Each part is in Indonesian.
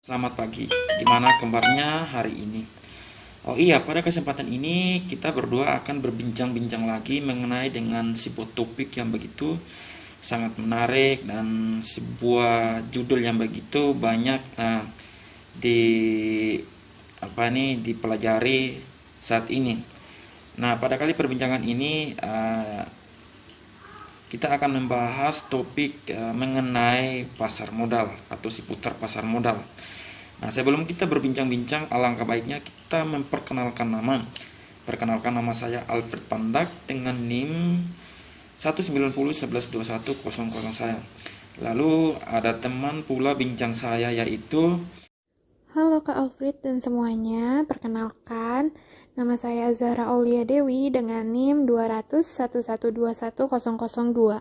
Selamat pagi, gimana kabarnya hari ini? Oh iya, pada kesempatan ini kita berdua akan berbincang-bincang lagi mengenai dengan sebuah topik yang begitu sangat menarik dan sebuah judul yang begitu banyak di dipelajari saat ini. Nah, pada kali perbincangan ini kita akan membahas topik mengenai pasar modal atau seputar pasar modal. Nah, sebelum kita berbincang-bincang, alangkah baiknya kita memperkenalkan nama. Perkenalkan, nama saya Alfred Pandak dengan NIM 190112100 saya. Lalu ada teman pula bincang saya yaitu Halo Kak Alfred dan semuanya, perkenalkan nama saya Zahra Aulia Dewi dengan NIM 20011210002.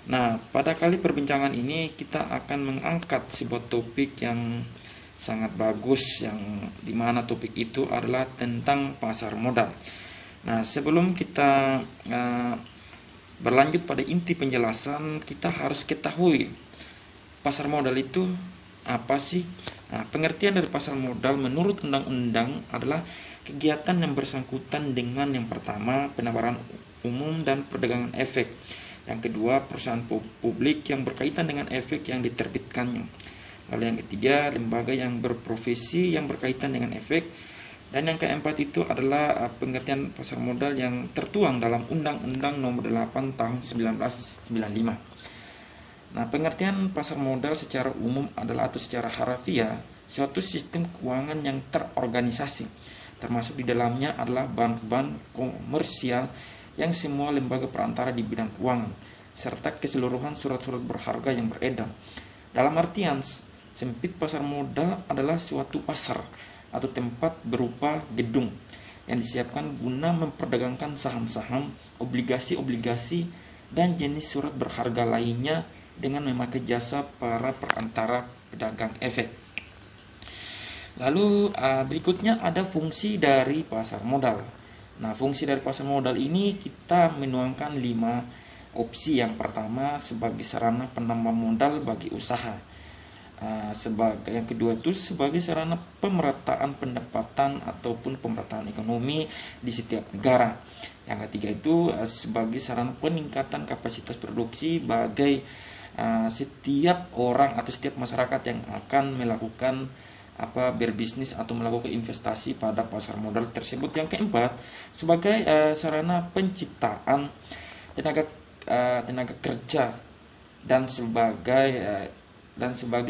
Nah, pada kali perbincangan ini kita akan mengangkat sebuah topik yang sangat bagus yang dimana topik itu adalah tentang pasar modal. Nah, sebelum kita berlanjut pada inti penjelasan, kita harus ketahui pasar modal itu apa sih? Nah, pengertian dari pasar modal menurut undang-undang adalah kegiatan yang bersangkutan dengan yang pertama penawaran umum dan perdagangan efek. Yang kedua, perusahaan publik yang berkaitan dengan efek yang diterbitkannya. Lalu yang ketiga, lembaga yang berprofesi yang berkaitan dengan efek. Dan yang keempat itu adalah pengertian pasar modal yang tertuang dalam Undang-Undang Nomor 8 Tahun 1995. Nah, pengertian pasar modal secara umum adalah atau secara harafiah suatu sistem keuangan yang terorganisasi, termasuk di dalamnya adalah bank-bank komersial yang semua lembaga perantara di bidang keuangan, serta keseluruhan surat-surat berharga yang beredar. Dalam artian sempit, pasar modal adalah suatu pasar atau tempat berupa gedung yang disiapkan guna memperdagangkan saham-saham, obligasi-obligasi, dan jenis surat berharga lainnya dengan memakai jasa para perantara pedagang efek. Lalu berikutnya ada fungsi dari pasar modal. Nah, fungsi dari pasar modal ini kita menuangkan 5 opsi. Yang pertama, sebagai sarana penambah modal bagi usaha. Sebagai yang kedua itu sebagai sarana pemerataan pendapatan ataupun pemerataan ekonomi di setiap negara. Yang ketiga itu sebagai sarana peningkatan kapasitas produksi bagi setiap orang atau setiap masyarakat yang akan melakukan berbisnis atau melakukan investasi pada pasar modal tersebut. Yang keempat, sebagai sarana penciptaan tenaga kerja dan sebagai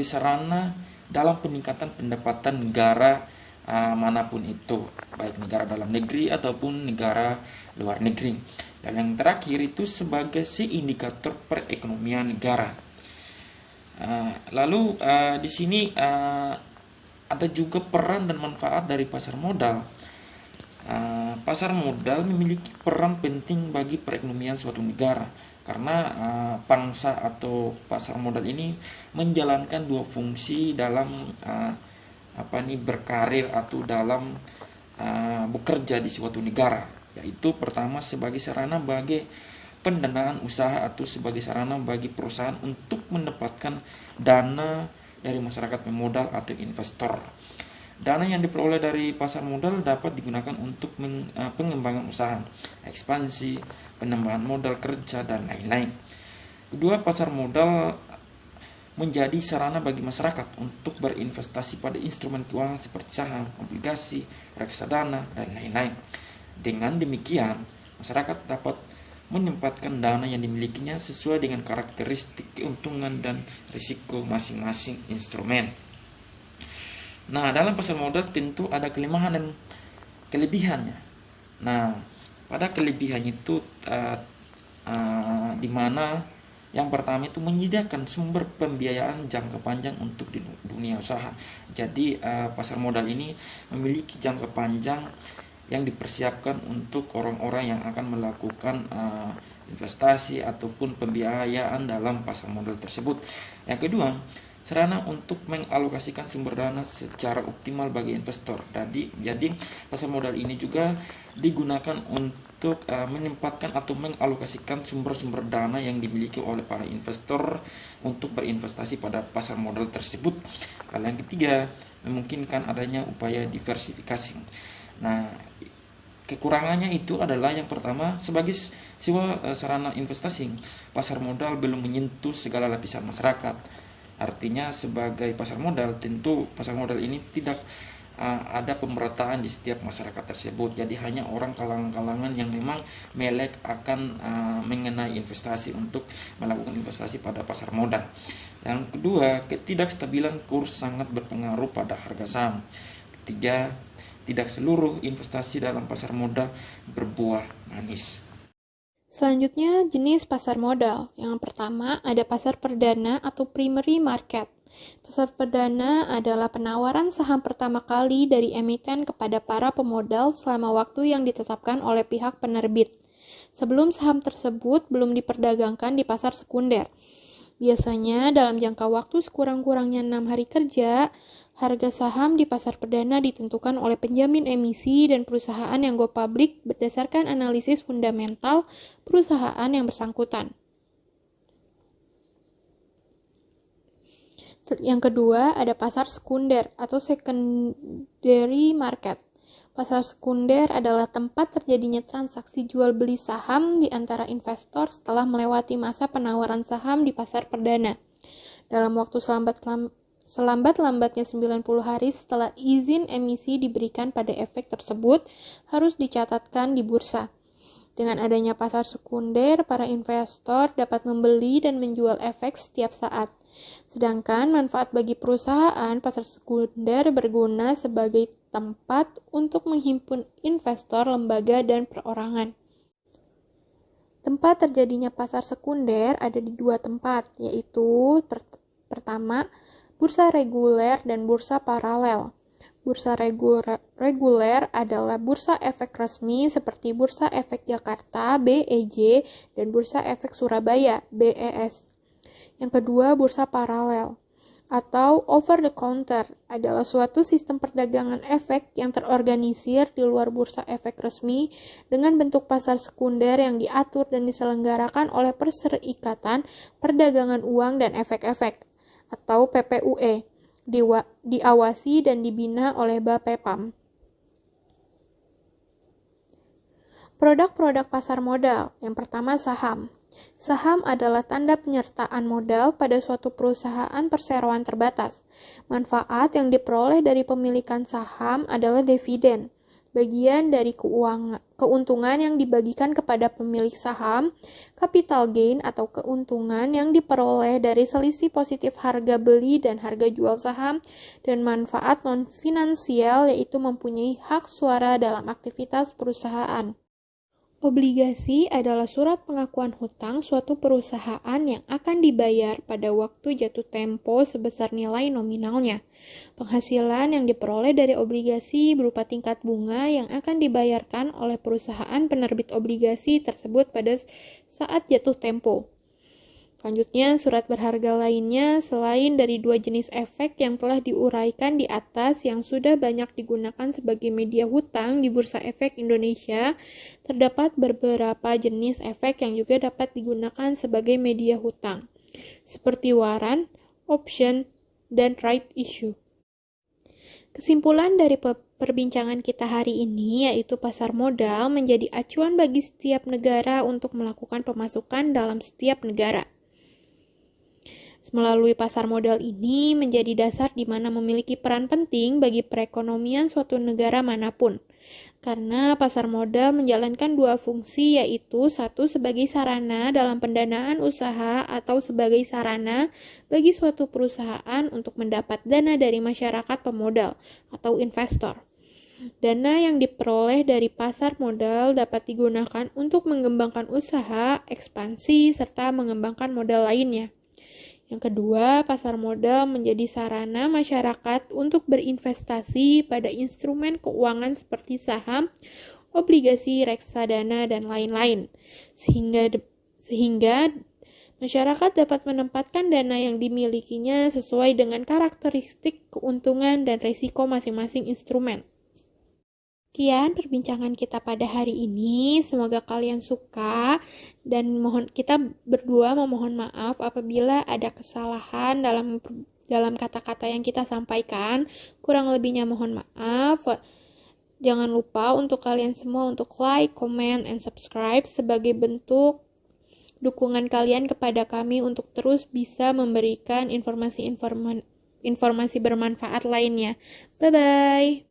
sarana dalam peningkatan pendapatan negara manapun itu, baik negara dalam negeri ataupun negara luar negeri. Dan yang terakhir itu sebagai indikator perekonomian negara. Lalu di sini ada juga peran dan manfaat dari pasar modal. Pasar modal memiliki peran penting bagi perekonomian suatu negara karena pangsa atau pasar modal ini menjalankan 2 fungsi dalam berkarir atau dalam bekerja di suatu negara, yaitu pertama sebagai sarana bagi pendanaan usaha atau sebagai sarana bagi perusahaan untuk mendapatkan dana dari masyarakat pemodal atau investor. Dana yang diperoleh dari pasar modal dapat digunakan untuk pengembangan usaha, ekspansi, penambahan modal kerja, dan lain-lain. Kedua, pasar modal menjadi sarana bagi masyarakat untuk berinvestasi pada instrumen keuangan seperti saham, obligasi, reksadana, dan lain-lain. Dengan demikian, masyarakat dapat menempatkan dana yang dimilikinya sesuai dengan karakteristik keuntungan dan risiko masing-masing instrumen. Nah, dalam pasar modal tentu ada kelemahan dan kelebihannya. Nah, pada kelebihan itu di mana yang pertama itu menyediakan sumber pembiayaan jangka panjang untuk di dunia usaha. Jadi pasar modal ini memiliki jangka panjang yang dipersiapkan untuk orang-orang yang akan melakukan investasi ataupun pembiayaan dalam pasar modal tersebut. Yang kedua, sarana untuk mengalokasikan sumber dana secara optimal bagi investor. Jadi pasar modal ini juga digunakan untuk menempatkan atau mengalokasikan sumber-sumber dana yang dimiliki oleh para investor untuk berinvestasi pada pasar modal tersebut. Hal yang ketiga, memungkinkan adanya upaya diversifikasi. Nah, kekurangannya itu adalah yang pertama, sebagai sebuah sarana investasi, pasar modal belum menyentuh segala lapisan masyarakat. Artinya sebagai pasar modal, tentu pasar modal ini tidak ada pemerataan di setiap masyarakat tersebut. Jadi hanya orang kalangan-kalangan yang memang melek akan mengenai investasi untuk melakukan investasi pada pasar modal. Yang kedua, ketidakstabilan kurs sangat berpengaruh pada harga saham. Ketiga, tidak seluruh investasi dalam pasar modal berbuah manis. Selanjutnya, jenis pasar modal. Yang pertama, ada pasar perdana atau primary market. Pasar perdana adalah penawaran saham pertama kali dari emiten kepada para pemodal selama waktu yang ditetapkan oleh pihak penerbit, sebelum saham tersebut belum diperdagangkan di pasar sekunder. Biasanya dalam jangka waktu sekurang-kurangnya 6 hari kerja, harga saham di pasar perdana ditentukan oleh penjamin emisi dan perusahaan yang go public berdasarkan analisis fundamental perusahaan yang bersangkutan. Yang kedua, ada pasar sekunder atau secondary market. Pasar sekunder adalah tempat terjadinya transaksi jual beli saham di antara investor setelah melewati masa penawaran saham di pasar perdana. Dalam waktu selambat-lambatnya 90 hari setelah izin emisi diberikan pada efek tersebut harus dicatatkan di bursa. Dengan adanya pasar sekunder, para investor dapat membeli dan menjual efek setiap saat. Sedangkan manfaat bagi perusahaan, pasar sekunder berguna sebagai tempat untuk menghimpun investor, lembaga, dan perorangan. Tempat terjadinya pasar sekunder ada di 2 tempat, yaitu pertama, bursa reguler dan bursa paralel. Bursa reguler adalah bursa efek resmi seperti Bursa Efek Jakarta (BEJ) dan Bursa Efek Surabaya (BES). Yang kedua, bursa paralel atau over the counter adalah suatu sistem perdagangan efek yang terorganisir di luar bursa efek resmi dengan bentuk pasar sekunder yang diatur dan diselenggarakan oleh Perserikatan Perdagangan Uang dan Efek-efek atau PPUE, diawasi dan dibina oleh Bapepam. Produk-produk pasar modal. Yang pertama, saham. Saham adalah tanda penyertaan modal pada suatu perusahaan perseroan terbatas. Manfaat yang diperoleh dari pemilikan saham adalah dividen, bagian dari keuntungan yang dibagikan kepada pemilik saham, capital gain atau keuntungan yang diperoleh dari selisih positif harga beli dan harga jual saham, dan manfaat non-finansial yaitu mempunyai hak suara dalam aktivitas perusahaan. Obligasi adalah surat pengakuan hutang suatu perusahaan yang akan dibayar pada waktu jatuh tempo sebesar nilai nominalnya. Penghasilan yang diperoleh dari obligasi berupa tingkat bunga yang akan dibayarkan oleh perusahaan penerbit obligasi tersebut pada saat jatuh tempo. Selanjutnya, surat berharga lainnya selain dari 2 jenis efek yang telah diuraikan di atas yang sudah banyak digunakan sebagai media hutang di Bursa Efek Indonesia, terdapat beberapa jenis efek yang juga dapat digunakan sebagai media hutang, seperti waran, option, dan right issue. Kesimpulan dari perbincangan kita hari ini yaitu pasar modal menjadi acuan bagi setiap negara untuk melakukan pemasukan dalam setiap negara. Melalui pasar modal ini menjadi dasar di mana memiliki peran penting bagi perekonomian suatu negara manapun. Karena pasar modal menjalankan 2 fungsi, yaitu satu sebagai sarana dalam pendanaan usaha atau sebagai sarana bagi suatu perusahaan untuk mendapat dana dari masyarakat pemodal atau investor. Dana yang diperoleh dari pasar modal dapat digunakan untuk mengembangkan usaha, ekspansi, serta mengembangkan modal lainnya. Yang kedua, pasar modal menjadi sarana masyarakat untuk berinvestasi pada instrumen keuangan seperti saham, obligasi, reksadana, dan lain-lain. Sehingga masyarakat dapat menempatkan dana yang dimilikinya sesuai dengan karakteristik keuntungan dan risiko masing-masing instrumen. Sekian perbincangan kita pada hari ini. Semoga kalian suka dan kita berdua memohon maaf apabila ada kesalahan dalam kata-kata yang kita sampaikan. Kurang lebihnya mohon maaf. Jangan lupa untuk kalian semua untuk like, comment, and subscribe sebagai bentuk dukungan kalian kepada kami untuk terus bisa memberikan informasi bermanfaat lainnya. Bye-bye.